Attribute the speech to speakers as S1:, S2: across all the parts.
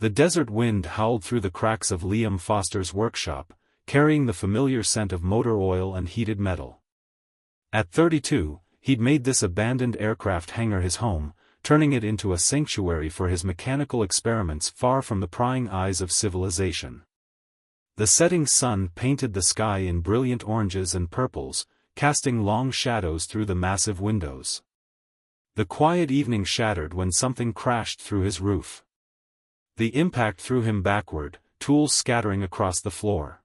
S1: The desert wind howled through the cracks of Liam Foster's workshop, carrying the familiar scent of motor oil and heated metal. At 32, he'd made this abandoned aircraft hangar his home, turning it into a sanctuary for his mechanical experiments far from the prying eyes of civilization. The setting sun painted the sky in brilliant oranges and purples, casting long shadows through the massive windows. The quiet evening shattered when something crashed through his roof. The impact threw him backward, tools scattering across the floor.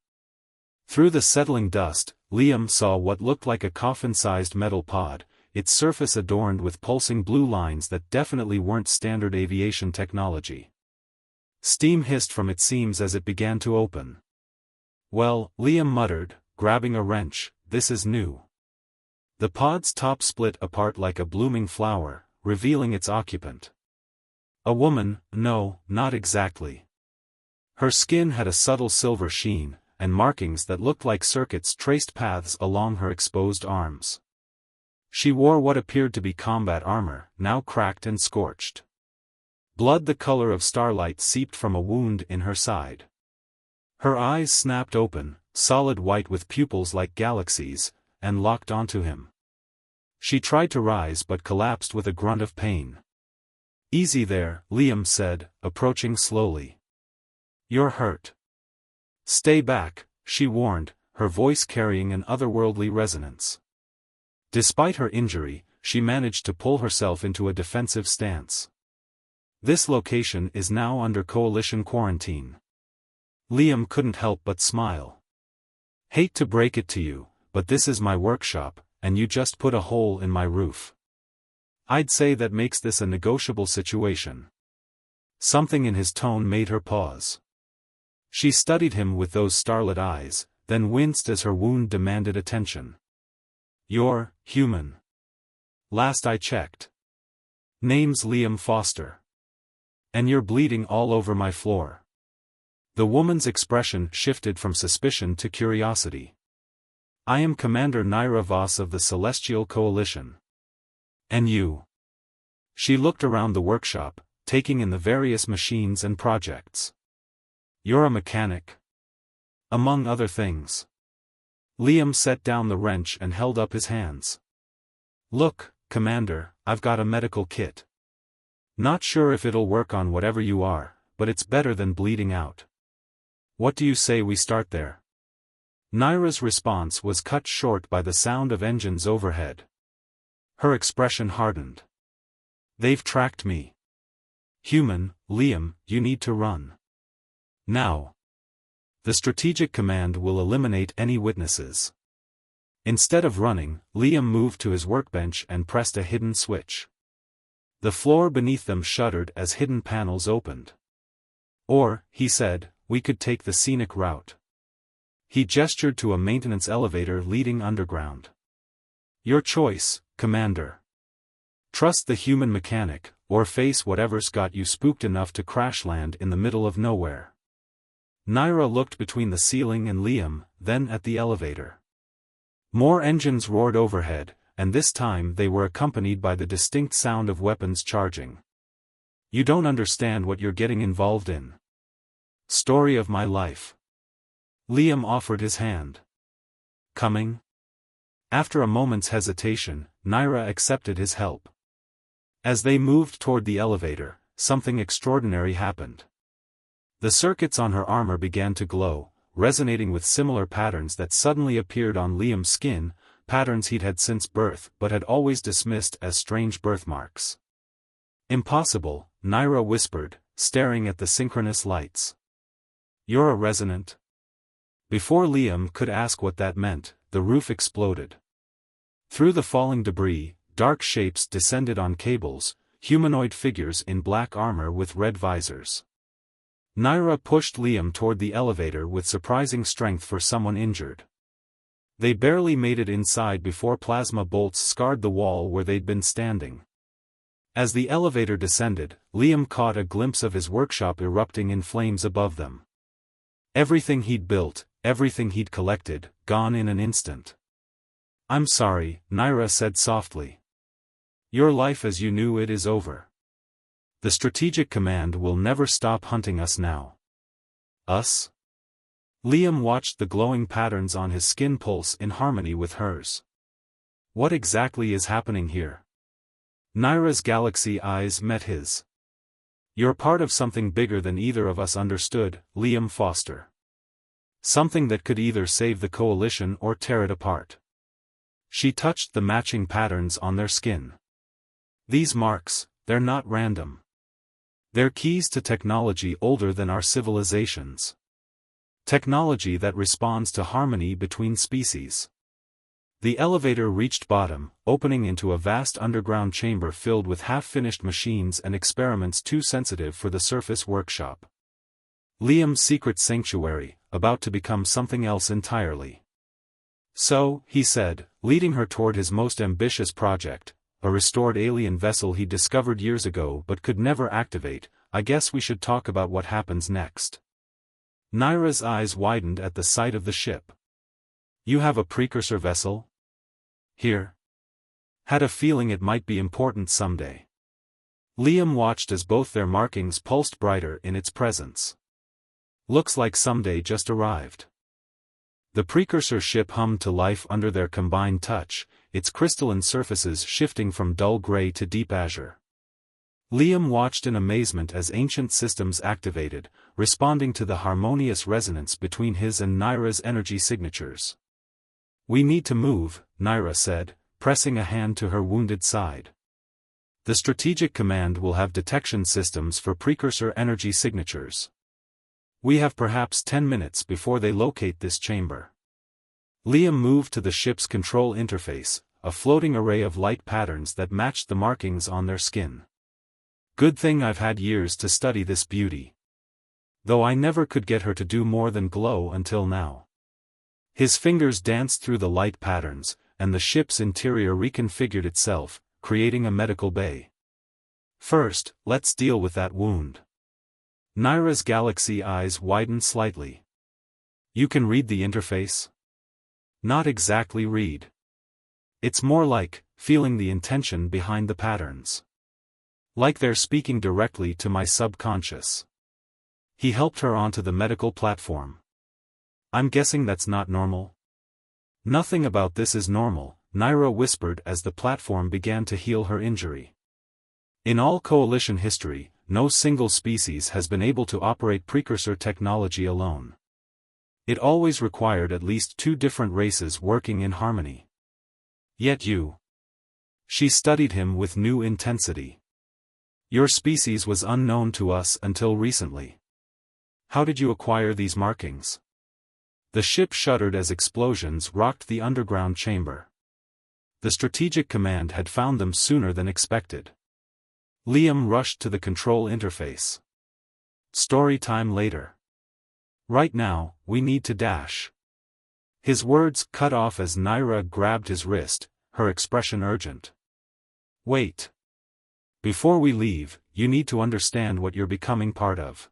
S1: Through the settling dust, Liam saw what looked like a coffin-sized metal pod, its surface adorned with pulsing blue lines that definitely weren't standard aviation technology. Steam hissed from its seams as it began to open. "Well," Liam muttered, grabbing a wrench, "this is new." The pod's top split apart like a blooming flower, revealing its occupant. A woman, no, not exactly. Her skin had a subtle silver sheen, and markings that looked like circuits traced paths along her exposed arms. She wore what appeared to be combat armor, now cracked and scorched. Blood the color of starlight seeped from a wound in her side. Her eyes snapped open, solid white with pupils like galaxies, and locked onto him. She tried to rise but collapsed with a grunt of pain. "Easy there," Liam said, approaching slowly. "You're hurt." "Stay back," she warned, her voice carrying an otherworldly resonance. Despite her injury, she managed to pull herself into a defensive stance. "This location is now under Coalition quarantine." Liam couldn't help but smile. "Hate to break it to you, but this is my workshop, and you just put a hole in my roof. I'd say that makes this a negotiable situation." Something in his tone made her pause. She studied him with those starlit eyes, then winced as her wound demanded attention. "You're human. Last I checked. Name's Liam Foster. And you're bleeding all over my floor." The woman's expression shifted from suspicion to curiosity. "I am Commander Naira Voss of the Celestial Coalition. And you?" She looked around the workshop, taking in the various machines and projects. "You're a mechanic?" "Among other things." Liam set down the wrench and held up his hands. "Look, Commander, I've got a medical kit. Not sure if it'll work on whatever you are, but it's better than bleeding out. What do you say we start there?" Naira's response was cut short by the sound of engines overhead. Her expression hardened. "They've tracked me. Human, Liam, you need to run. Now. The strategic command will eliminate any witnesses." Instead of running, Liam moved to his workbench and pressed a hidden switch. The floor beneath them shuddered as hidden panels opened. "Or," he said, "we could take the scenic route." He gestured to a maintenance elevator leading underground. "Your choice, Commander. Trust the human mechanic, or face whatever's got you spooked enough to crash land in the middle of nowhere." Naira looked between the ceiling and Liam, then at the elevator. More engines roared overhead, and this time they were accompanied by the distinct sound of weapons charging. "You don't understand what you're getting involved in." "Story of my life." Liam offered his hand. "Coming?" After a moment's hesitation, Naira accepted his help. As they moved toward the elevator, something extraordinary happened. The circuits on her armor began to glow, resonating with similar patterns that suddenly appeared on Liam's skin, patterns he'd had since birth but had always dismissed as strange birthmarks. "Impossible," Naira whispered, staring at the synchronous lights. "You're a resonant?" Before Liam could ask what that meant, the roof exploded. Through the falling debris, dark shapes descended on cables, humanoid figures in black armor with red visors. Naira pushed Liam toward the elevator with surprising strength for someone injured. They barely made it inside before plasma bolts scarred the wall where they'd been standing. As the elevator descended, Liam caught a glimpse of his workshop erupting in flames above them. Everything he'd built, everything he'd collected, gone in an instant. "I'm sorry," Naira said softly. "Your life as you knew it is over." The strategic command will never stop hunting us now. Us? Liam watched the glowing patterns on his skin pulse in harmony with hers. What exactly is happening here? Naira's galaxy eyes met his. You're part of something bigger than either of us understood, Liam Foster. Something that could either save the coalition or tear it apart. She touched the matching patterns on their skin. These marks, they're not random. They're keys to technology older than our civilizations. Technology that responds to harmony between species. The elevator reached bottom, opening into a vast underground chamber filled with half-finished machines and experiments too sensitive for the surface workshop. Liam's secret sanctuary, about to become something else entirely. So, he said, leading her toward his most ambitious project, a restored alien vessel he discovered years ago but could never activate, I guess we should talk about what happens next. Naira's eyes widened at the sight of the ship. You have a precursor vessel? Here? Had a feeling it might be important someday. Liam watched as both their markings pulsed brighter in its presence. Looks like someday just arrived. The precursor ship hummed to life under their combined touch, its crystalline surfaces shifting from dull gray to deep azure. Liam watched in amazement as ancient systems activated, responding to the harmonious resonance between his and Naira's energy signatures. We need to move, Naira said, pressing a hand to her wounded side. The strategic command will have detection systems for precursor energy signatures. We have perhaps 10 minutes before they locate this chamber. Liam moved to the ship's control interface, a floating array of light patterns that matched the markings on their skin. Good thing I've had years to study this beauty. Though I never could get her to do more than glow until now. His fingers danced through the light patterns, and the ship's interior reconfigured itself, creating a medical bay. First, let's deal with that wound. Naira's galaxy eyes widened slightly. You can read the interface? Not exactly read. It's more like, feeling the intention behind the patterns. Like they're speaking directly to my subconscious. He helped her onto the medical platform. I'm guessing that's not normal? Nothing about this is normal, Naira whispered as the platform began to heal her injury. In all coalition history, no single species has been able to operate precursor technology alone. It always required at least 2 different races working in harmony. Yet you. She studied him with new intensity. Your species was unknown to us until recently. How did you acquire these markings? The ship shuddered as explosions rocked the underground chamber. The strategic command had found them sooner than expected. Liam rushed to the control interface. Story time later. Right now, we need to dash. His words cut off as Naira grabbed his wrist, her expression urgent. Wait. Before we leave, you need to understand what you're becoming part of.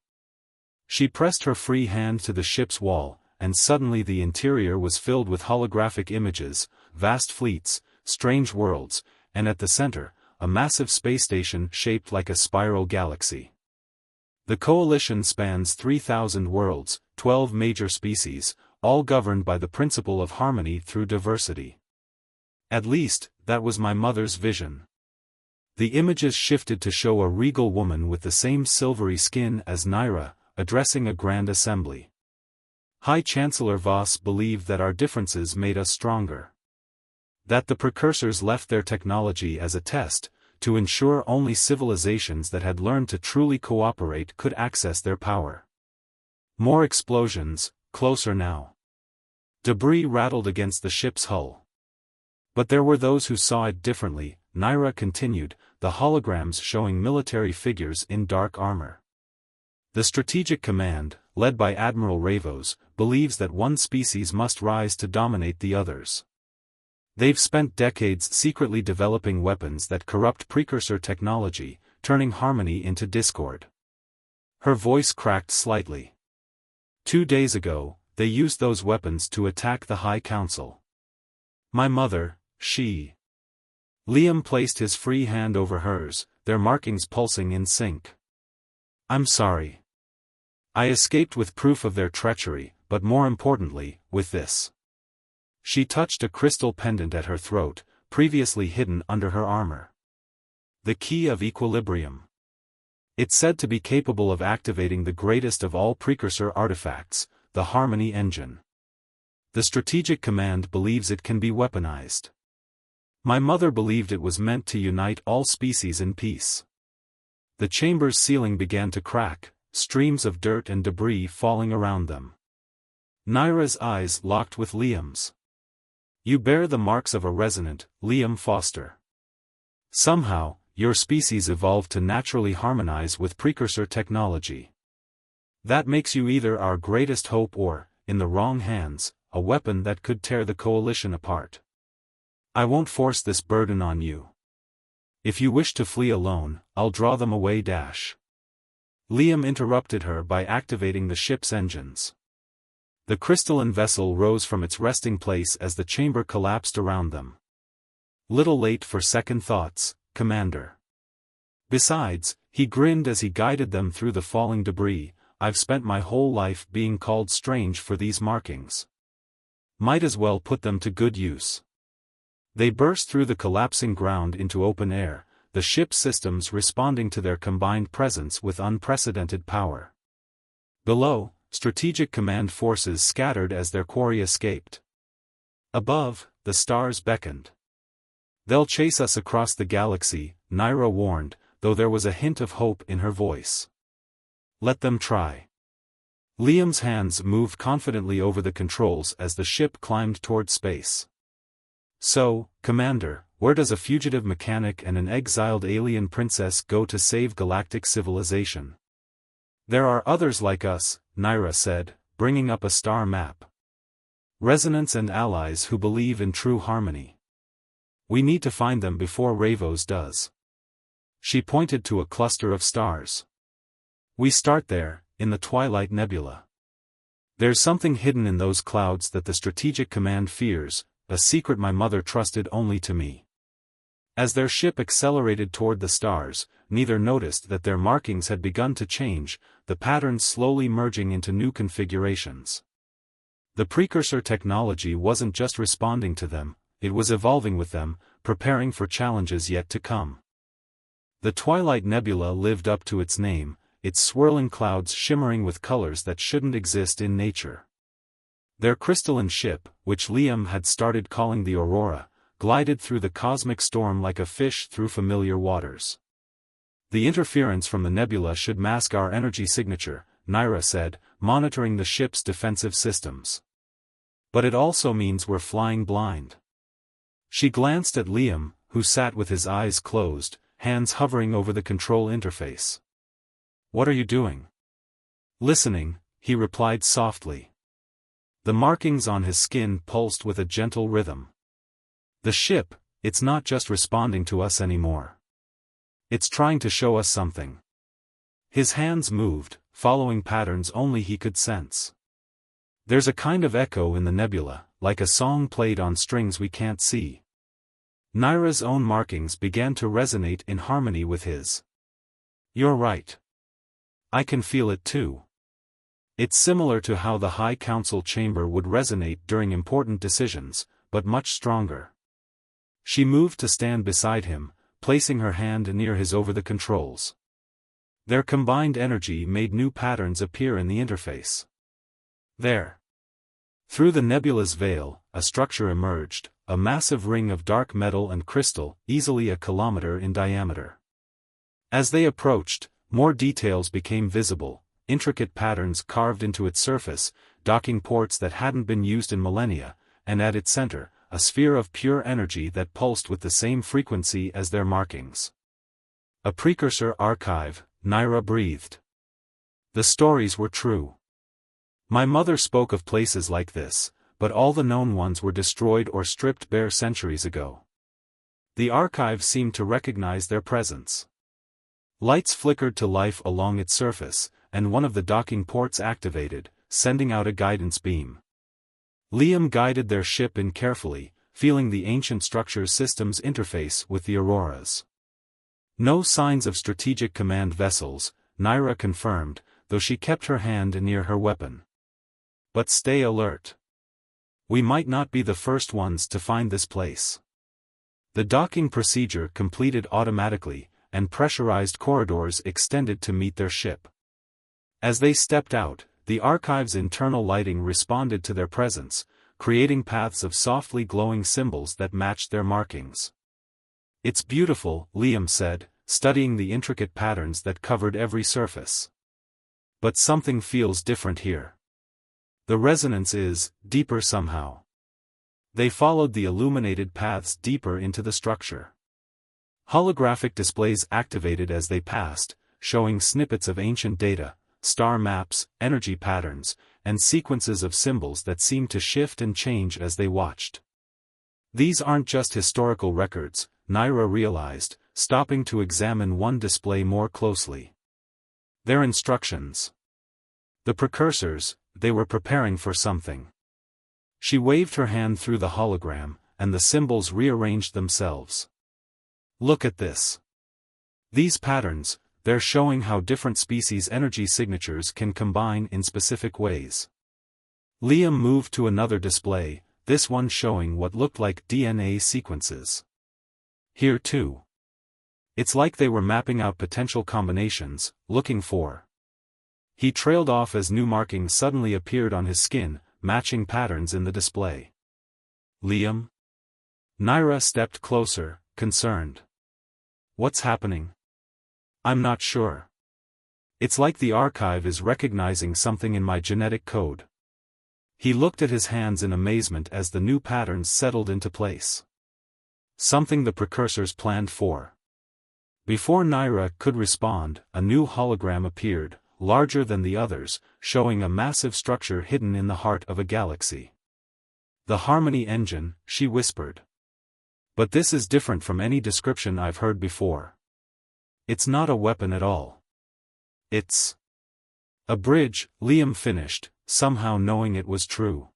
S1: She pressed her free hand to the ship's wall, and suddenly the interior was filled with holographic images, vast fleets, strange worlds, and at the center, a massive space station shaped like a spiral galaxy. The coalition spans 3,000 worlds, 12 major species, all governed by the principle of harmony through diversity. At least, that was my mother's vision. The images shifted to show a regal woman with the same silvery skin as Naira, addressing a grand assembly. High Chancellor Voss believed that our differences made us stronger. That the precursors left their technology as a test, to ensure only civilizations that had learned to truly cooperate could access their power. More explosions, closer now. Debris rattled against the ship's hull. But there were those who saw it differently, Naira continued, the holograms showing military figures in dark armor. The strategic command, led by Admiral Ravos, believes that one species must rise to dominate the others. They've spent decades secretly developing weapons that corrupt precursor technology, turning harmony into discord. Her voice cracked slightly. 2 days ago, they used those weapons to attack the High Council. My mother, she. Liam placed his free hand over hers, their markings pulsing in sync. "I'm sorry. I escaped with proof of their treachery, but more importantly, with this." She touched a crystal pendant at her throat, previously hidden under her armor. The key of equilibrium. It's said to be capable of activating the greatest of all precursor artifacts, the Harmony Engine. The Strategic Command believes it can be weaponized. My mother believed it was meant to unite all species in peace. The chamber's ceiling began to crack, streams of dirt and debris falling around them. Naira's eyes locked with Liam's. "You bear the marks of a resonant, Liam Foster. Somehow, your species evolved to naturally harmonize with precursor technology. That makes you either our greatest hope or, in the wrong hands, a weapon that could tear the coalition apart. I won't force this burden on you. If you wish to flee alone, I'll draw them away." Liam interrupted her by activating the ship's engines. The crystalline vessel rose from its resting place as the chamber collapsed around them. "Little late for second thoughts, Commander." Besides, he grinned as he guided them through the falling debris, "I've spent my whole life being called strange for these markings. Might as well put them to good use." They burst through the collapsing ground into open air, the ship's systems responding to their combined presence with unprecedented power. Below, Strategic Command forces scattered as their quarry escaped. Above, the stars beckoned. "They'll chase us across the galaxy," Naira warned, though there was a hint of hope in her voice. "Let them try." Liam's hands moved confidently over the controls as the ship climbed toward space. "So, Commander, where does a fugitive mechanic and an exiled alien princess go to save galactic civilization?" "There are others like us," Naira said, bringing up a star map. "Resonance and allies who believe in true harmony. We need to find them before Ravos does." She pointed to a cluster of stars. "We start there, in the Twilight Nebula. There's something hidden in those clouds that the Strategic Command fears, a secret my mother trusted only to me." As their ship accelerated toward the stars, neither noticed that their markings had begun to change, the patterns slowly merging into new configurations. The precursor technology wasn't just responding to them, it was evolving with them, preparing for challenges yet to come. The Twilight Nebula lived up to its name, its swirling clouds shimmering with colors that shouldn't exist in nature. Their crystalline ship, which Liam had started calling the Aurora, glided through the cosmic storm like a fish through familiar waters. "The interference from the nebula should mask our energy signature," Naira said, monitoring the ship's defensive systems. "But it also means we're flying blind." She glanced at Liam, who sat with his eyes closed, hands hovering over the control interface. "What are you doing?" "Listening," he replied softly. The markings on his skin pulsed with a gentle rhythm. "The ship, it's not just responding to us anymore. It's trying to show us something." His hands moved, following patterns only he could sense. "There's a kind of echo in the nebula, like a song played on strings we can't see." Naira's own markings began to resonate in harmony with his. "You're right. I can feel it too. It's similar to how the High Council chamber would resonate during important decisions, but much stronger." She moved to stand beside him, placing her hand near his over the controls. Their combined energy made new patterns appear in the interface. There. Through the nebula's veil, a structure emerged, a massive ring of dark metal and crystal, easily a kilometer in diameter. As they approached, more details became visible, intricate patterns carved into its surface, docking ports that hadn't been used in millennia, and at its center, a sphere of pure energy that pulsed with the same frequency as their markings. "A precursor archive," Naira breathed. The stories were true. My mother spoke of places like this, but all the known ones were destroyed or stripped bare centuries ago. The archive seemed to recognize their presence. Lights flickered to life along its surface, and one of the docking ports activated, sending out a guidance beam. Liam guided their ship in carefully, feeling the ancient structure's systems interface with the Aurora's. No signs of strategic command vessels, Naira confirmed, though she kept her hand near her weapon. But stay alert. We might not be the first ones to find this place. The docking procedure completed automatically, and pressurized corridors extended to meet their ship. As they stepped out, the archive's internal lighting responded to their presence, creating paths of softly glowing symbols that matched their markings. "It's beautiful," Liam said, studying the intricate patterns that covered every surface. "But something feels different here. The resonance is deeper somehow." They followed the illuminated paths deeper into the structure. Holographic displays activated as they passed, showing snippets of ancient data, star maps, energy patterns, and sequences of symbols that seemed to shift and change as they watched. These aren't just historical records, Naira realized, stopping to examine one display more closely. They're instructions. The precursors, they were preparing for something. She waved her hand through the hologram, and the symbols rearranged themselves. "Look at this. These patterns, they're showing how different species' energy signatures can combine in specific ways." Liam moved to another display, this one showing what looked like DNA sequences. "Here too. It's like they were mapping out potential combinations, looking for." He trailed off as new markings suddenly appeared on his skin, matching patterns in the display. "Liam?" Naira stepped closer, concerned. "What's happening?" "I'm not sure. It's like the archive is recognizing something in my genetic code." He looked at his hands in amazement as the new patterns settled into place. Something the precursors planned for. Before Naira could respond, a new hologram appeared, larger than the others, showing a massive structure hidden in the heart of a galaxy. "The Harmony Engine," she whispered. "But this is different from any description I've heard before. It's not a weapon at all. It's a bridge," Liam finished, somehow knowing it was true.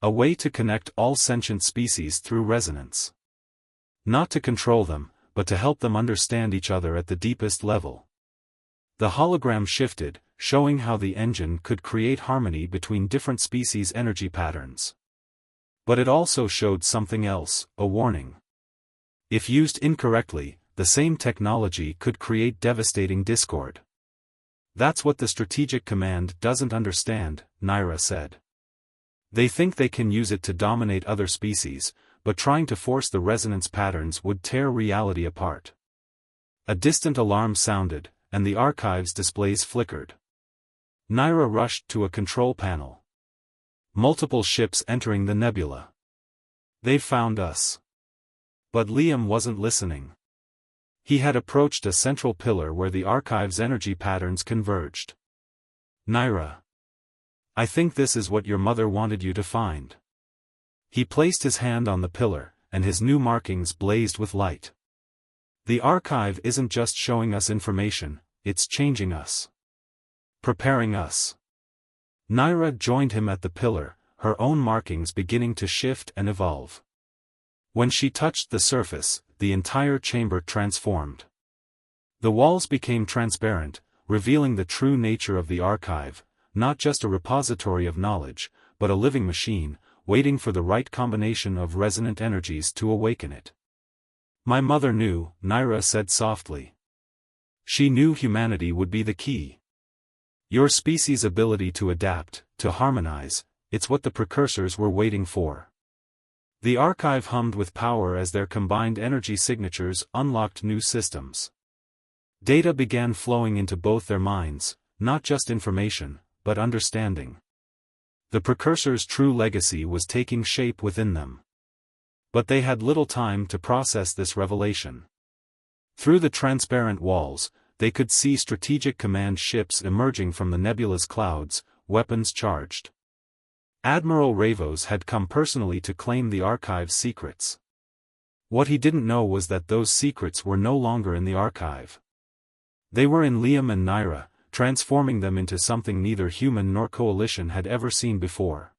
S1: "A way to connect all sentient species through resonance. Not to control them, but to help them understand each other at the deepest level." The hologram shifted, showing how the engine could create harmony between different species' energy patterns. But it also showed something else, a warning. If used incorrectly, the same technology could create devastating discord. "That's what the strategic command doesn't understand," Naira said. "They think they can use it to dominate other species, but trying to force the resonance patterns would tear reality apart." A distant alarm sounded, and the archive's displays flickered. Naira rushed to a control panel. "Multiple ships entering the nebula. They've found us." But Liam wasn't listening. He had approached a central pillar where the archive's energy patterns converged. "Naira. I think this is what your mother wanted you to find." He placed his hand on the pillar, and his new markings blazed with light. "The archive isn't just showing us information, it's changing us. Preparing us." Naira joined him at the pillar, her own markings beginning to shift and evolve. When she touched the surface, the entire chamber transformed. The walls became transparent, revealing the true nature of the archive, not just a repository of knowledge, but a living machine, waiting for the right combination of resonant energies to awaken it. "My mother knew," Naira said softly. "She knew humanity would be the key. Your species' ability to adapt, to harmonize, it's what the precursors were waiting for." The archive hummed with power as their combined energy signatures unlocked new systems. Data began flowing into both their minds, not just information, but understanding. The precursors' true legacy was taking shape within them. But they had little time to process this revelation. Through the transparent walls, they could see strategic command ships emerging from the nebula's clouds, weapons charged. Admiral Ravos had come personally to claim the archive's secrets. What he didn't know was that those secrets were no longer in the archive. They were in Liam and Naira, transforming them into something neither human nor coalition had ever seen before.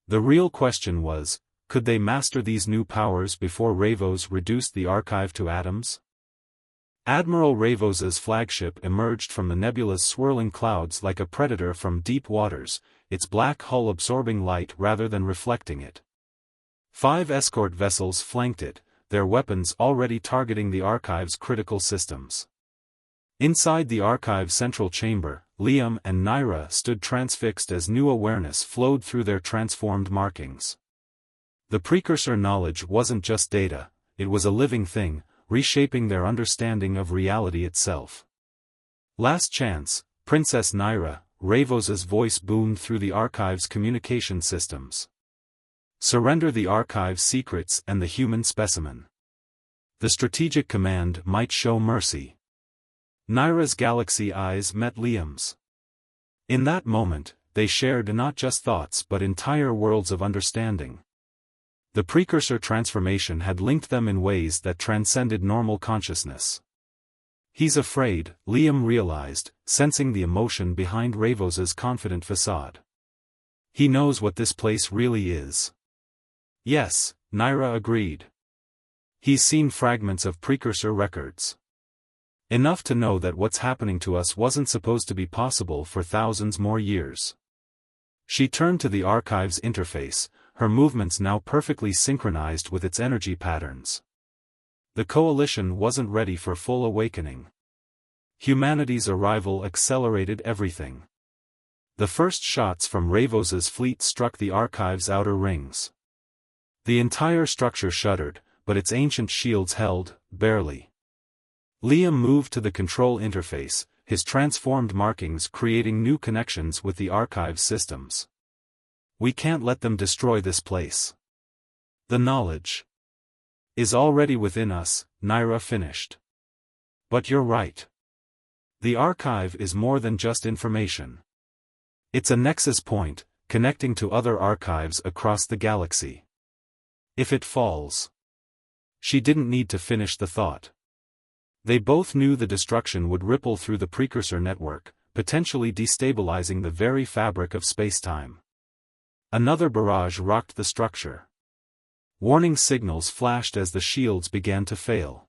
S1: The real question was, could they master these new powers before Ravos reduced the archive to atoms? Admiral Ravos's flagship emerged from the nebula's swirling clouds like a predator from deep waters, its black hull absorbing light rather than reflecting it. 5 escort vessels flanked it, their weapons already targeting the archive's critical systems. Inside the archive's central chamber, Liam and Naira stood transfixed as new awareness flowed through their transformed markings. The precursor knowledge wasn't just data, it was a living thing, reshaping their understanding of reality itself. Last chance, Princess Naira, Ravos's voice boomed through the archive's communication systems. Surrender the archive's secrets and the human specimen. The strategic command might show mercy. Naira's galaxy eyes met Liam's. In that moment, they shared not just thoughts but entire worlds of understanding. The precursor transformation had linked them in ways that transcended normal consciousness. He's afraid, Liam realized, sensing the emotion behind Ravos's confident facade. He knows what this place really is. Yes, Naira agreed. He's seen fragments of precursor records. Enough to know that what's happening to us wasn't supposed to be possible for thousands more years. She turned to the archive's interface, her movements now perfectly synchronized with its energy patterns. The coalition wasn't ready for full awakening. Humanity's arrival accelerated everything. The first shots from Ravos's fleet struck the archive's outer rings. The entire structure shuddered, but its ancient shields held, barely. Liam moved to the control interface, his transformed markings creating new connections with the archive's systems. We can't let them destroy this place. The knowledge is already within us, Naira finished. But you're right. The archive is more than just information. It's a nexus point, connecting to other archives across the galaxy. If it falls. She didn't need to finish the thought. They both knew the destruction would ripple through the precursor network, potentially destabilizing the very fabric of spacetime. Another barrage rocked the structure. Warning signals flashed as the shields began to fail.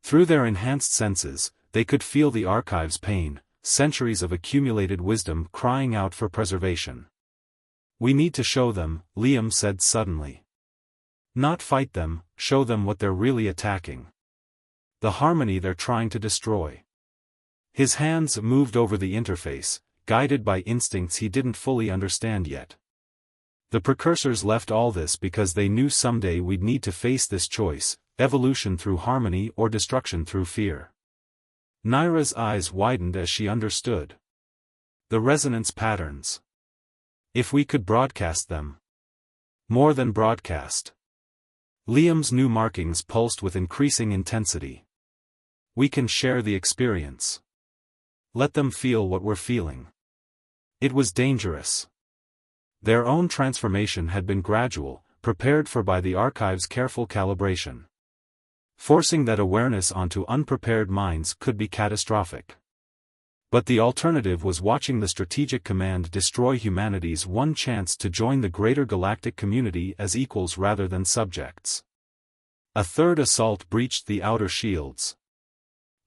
S1: Through their enhanced senses, they could feel the archive's pain, centuries of accumulated wisdom crying out for preservation. We need to show them, Liam said suddenly. Not fight them, show them what they're really attacking. The harmony they're trying to destroy. His hands moved over the interface, guided by instincts he didn't fully understand yet. The precursors left all this because they knew someday we'd need to face this choice, evolution through harmony or destruction through fear. Naira's eyes widened as she understood. The resonance patterns. If we could broadcast them. More than broadcast. Liam's new markings pulsed with increasing intensity. We can share the experience. Let them feel what we're feeling. It was dangerous. Their own transformation had been gradual, prepared for by the archive's careful calibration. Forcing that awareness onto unprepared minds could be catastrophic. But the alternative was watching the strategic command destroy humanity's one chance to join the greater galactic community as equals rather than subjects. A third assault breached the outer shields.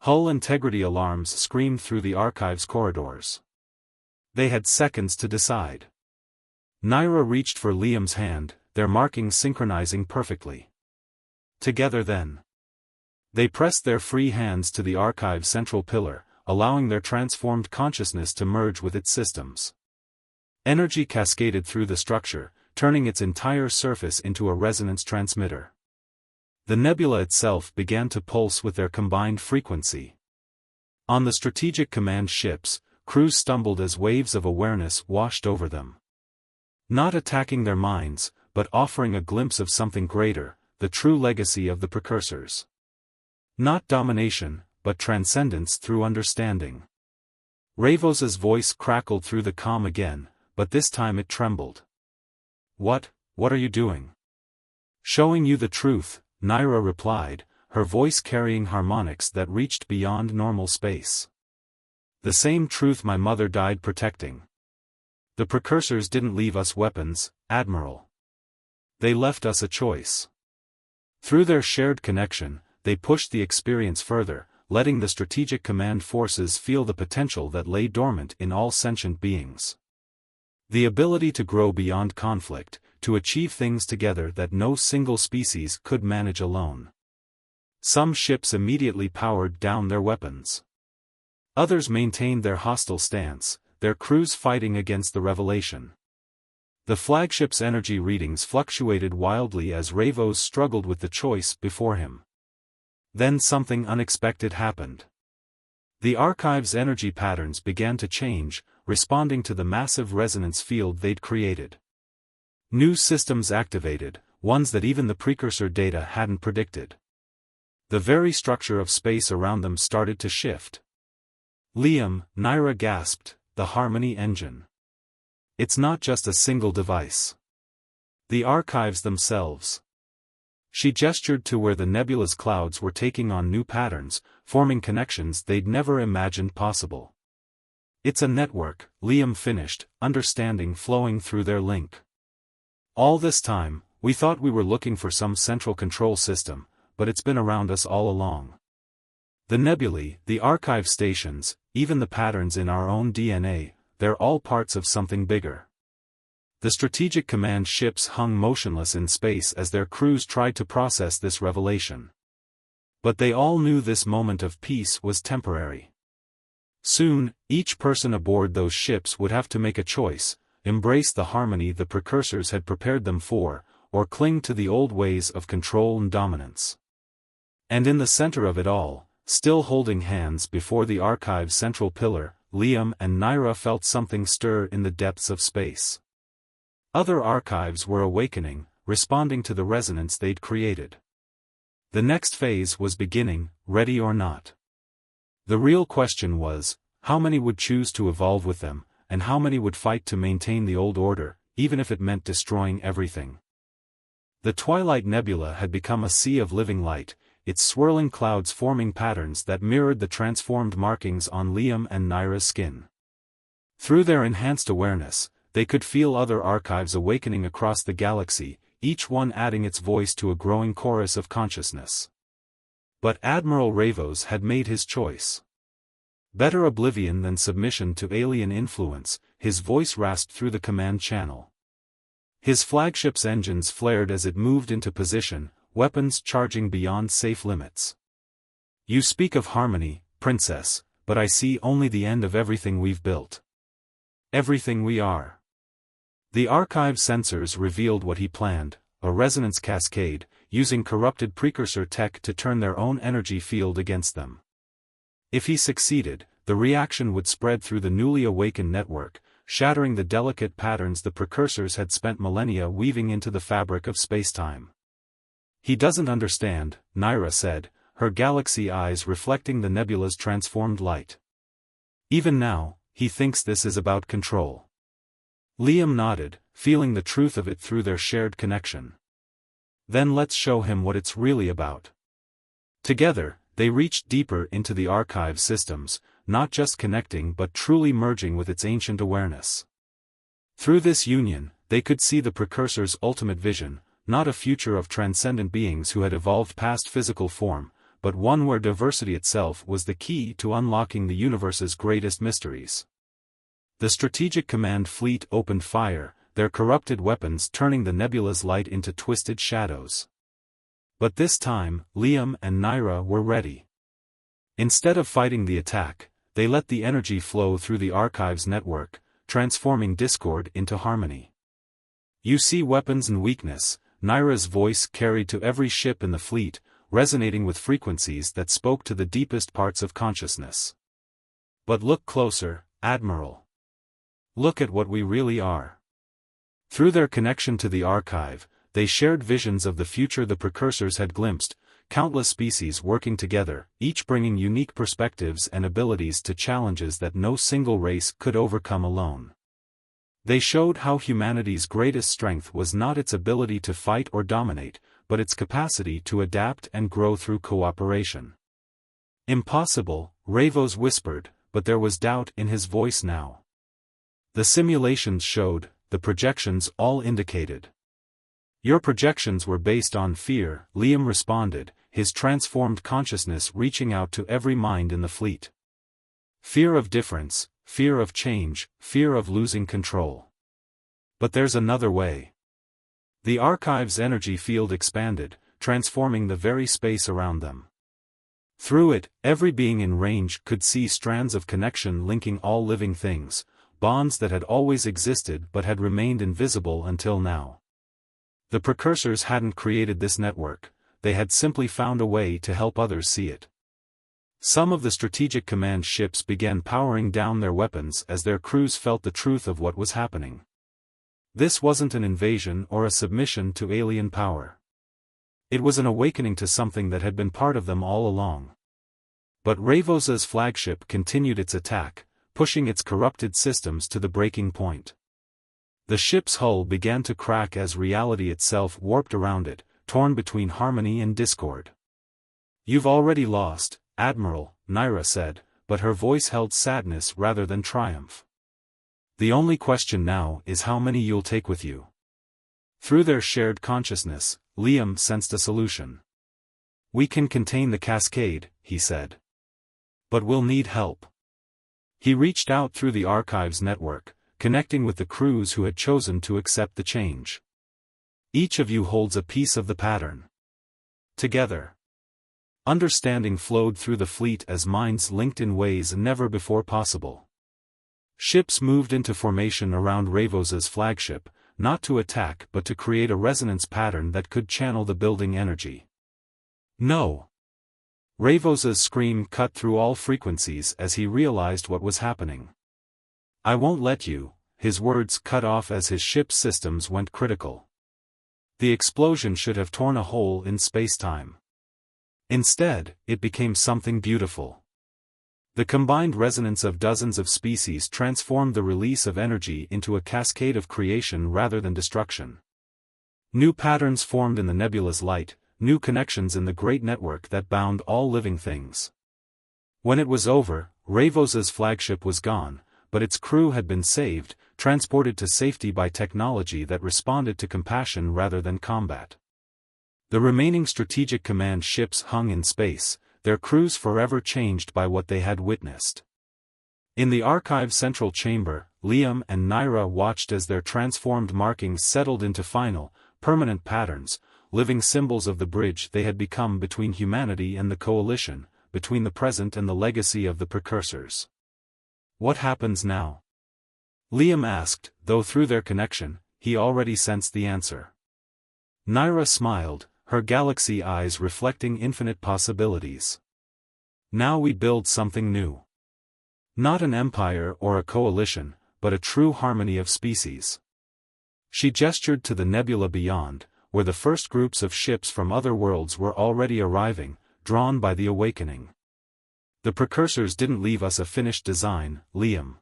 S1: Hull integrity alarms screamed through the archive's corridors. They had seconds to decide. Naira reached for Liam's hand, their markings synchronizing perfectly. Together then. They pressed their free hands to the archive's central pillar, allowing their transformed consciousness to merge with its systems. Energy cascaded through the structure, turning its entire surface into a resonance transmitter. The nebula itself began to pulse with their combined frequency. On the strategic command ships, crews stumbled as waves of awareness washed over them. Not attacking their minds, but offering a glimpse of something greater, the true legacy of the precursors. Not domination, but transcendence through understanding. Ravos's voice crackled through the calm again, but this time it trembled. What are you doing? Showing you the truth, Naira replied, her voice carrying harmonics that reached beyond normal space. The same truth my mother died protecting. The precursors didn't leave us weapons, Admiral. They left us a choice. Through their shared connection, they pushed the experience further, letting the strategic command forces feel the potential that lay dormant in all sentient beings. The ability to grow beyond conflict, to achieve things together that no single species could manage alone. Some ships immediately powered down their weapons. Others maintained their hostile stance, their crews fighting against the revelation. The flagship's energy readings fluctuated wildly as Ravos struggled with the choice before him. Then something unexpected happened. The Archive's energy patterns began to change, responding to the massive resonance field they'd created. New systems activated, ones that even the precursor data hadn't predicted. The very structure of space around them started to shift. Liam, Naira gasped, the Harmony engine. It's not just a single device. The archives themselves. She gestured to where the nebulous clouds were taking on new patterns, forming connections they'd never imagined possible. It's a network, Liam finished, understanding flowing through their link. All this time, we thought we were looking for some central control system, but it's been around us all along. The nebulae, the archive stations, even the patterns in our own DNA, they're all parts of something bigger. The strategic command ships hung motionless in space as their crews tried to process this revelation. But they all knew this moment of peace was temporary. Soon, each person aboard those ships would have to make a choice: embrace the harmony the precursors had prepared them for, or cling to the old ways of control and dominance. And in the center of it all, still holding hands before the archive's central pillar, Liam and Naira felt something stir in the depths of space. Other archives were awakening, responding to the resonance they'd created. The next phase was beginning, ready or not. The real question was, how many would choose to evolve with them, and how many would fight to maintain the old order, even if it meant destroying everything. The Twilight Nebula had become a sea of living light, its swirling clouds forming patterns that mirrored the transformed markings on Liam and Naira's skin. Through their enhanced awareness, they could feel other archives awakening across the galaxy, each one adding its voice to a growing chorus of consciousness. But Admiral Ravos had made his choice. Better oblivion than submission to alien influence, his voice rasped through the command channel. His flagship's engines flared as it moved into position, weapons charging beyond safe limits. You speak of harmony, Princess, but I see only the end of everything we've built. Everything we are. The archive sensors revealed what he planned, a resonance cascade, using corrupted precursor tech to turn their own energy field against them. If he succeeded, the reaction would spread through the newly awakened network, shattering the delicate patterns the precursors had spent millennia weaving into the fabric of spacetime. He doesn't understand, Naira said, her galaxy eyes reflecting the nebula's transformed light. Even now, he thinks this is about control. Liam nodded, feeling the truth of it through their shared connection. Then let's show him what it's really about. Together, they reached deeper into the archive systems, not just connecting but truly merging with its ancient awareness. Through this union, they could see the precursor's ultimate vision, not a future of transcendent beings who had evolved past physical form, but one where diversity itself was the key to unlocking the universe's greatest mysteries. The strategic command fleet opened fire, their corrupted weapons turning the nebula's light into twisted shadows. But this time, Liam and Naira were ready. Instead of fighting the attack, they let the energy flow through the archive's network, transforming discord into harmony. You see weapons and weakness, Naira's voice carried to every ship in the fleet, resonating with frequencies that spoke to the deepest parts of consciousness. But look closer, Admiral. Look at what we really are. Through their connection to the archive, they shared visions of the future the precursors had glimpsed, countless species working together, each bringing unique perspectives and abilities to challenges that no single race could overcome alone. They showed how humanity's greatest strength was not its ability to fight or dominate, but its capacity to adapt and grow through cooperation. Impossible, Ravos whispered, but there was doubt in his voice now. The simulations showed, the projections all indicated. Your projections were based on fear, Liam responded, his transformed consciousness reaching out to every mind in the fleet. Fear of difference, fear of change, fear of losing control. But there's another way. The archive's energy field expanded, transforming the very space around them. Through it, every being in range could see strands of connection linking all living things, bonds that had always existed but had remained invisible until now. The precursors hadn't created this network, they had simply found a way to help others see it. Some of the strategic command ships began powering down their weapons as their crews felt the truth of what was happening. This wasn't an invasion or a submission to alien power. It was an awakening to something that had been part of them all along. But Ravosa's flagship continued its attack, pushing its corrupted systems to the breaking point. The ship's hull began to crack as reality itself warped around it, torn between harmony and discord. "You've already lost, Admiral," Naira said, but her voice held sadness rather than triumph. "The only question now is how many you'll take with you." Through their shared consciousness, Liam sensed a solution. "We can contain the cascade," he said. "But we'll need help." He reached out through the archives network, connecting with the crews who had chosen to accept the change. "Each of you holds a piece of the pattern. Together." Understanding flowed through the fleet as minds linked in ways never before possible. Ships moved into formation around Ravosa's flagship, not to attack but to create a resonance pattern that could channel the building energy. "No!" Ravosa's scream cut through all frequencies as he realized what was happening. "I won't let you," his words cut off as his ship's systems went critical. The explosion should have torn a hole in space-time. Instead, it became something beautiful. The combined resonance of dozens of species transformed the release of energy into a cascade of creation rather than destruction. New patterns formed in the nebula's light, new connections in the great network that bound all living things. When it was over, Ravosa's flagship was gone, but its crew had been saved, transported to safety by technology that responded to compassion rather than combat. The remaining strategic command ships hung in space, their crews forever changed by what they had witnessed. In the archive's central chamber, Liam and Naira watched as their transformed markings settled into final, permanent patterns, living symbols of the bridge they had become between humanity and the coalition, between the present and the legacy of the precursors. "What happens now?" Liam asked, though through their connection, he already sensed the answer. Naira smiled, her galaxy eyes reflecting infinite possibilities. "Now we build something new. Not an empire or a coalition, but a true harmony of species." She gestured to the nebula beyond, where the first groups of ships from other worlds were already arriving, drawn by the awakening. "The precursors didn't leave us a finished design, Liam.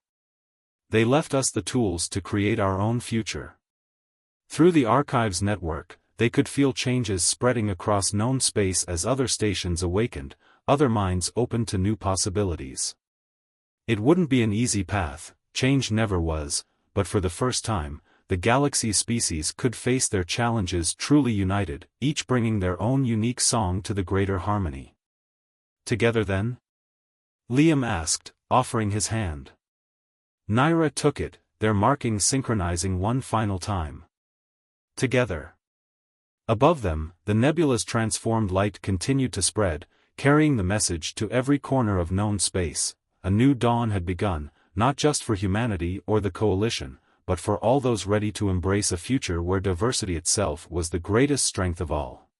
S1: They left us the tools to create our own future." Through the archives network, they could feel changes spreading across known space as other stations awakened, other minds opened to new possibilities. It wouldn't be an easy path, change never was, but for the first time, the galaxy species could face their challenges truly united, each bringing their own unique song to the greater harmony. "Together then?" Liam asked, offering his hand. Naira took it, their markings synchronizing one final time. "Together." Above them, the nebula's transformed light continued to spread, carrying the message to every corner of known space. A new dawn had begun, not just for humanity or the coalition, but for all those ready to embrace a future where diversity itself was the greatest strength of all.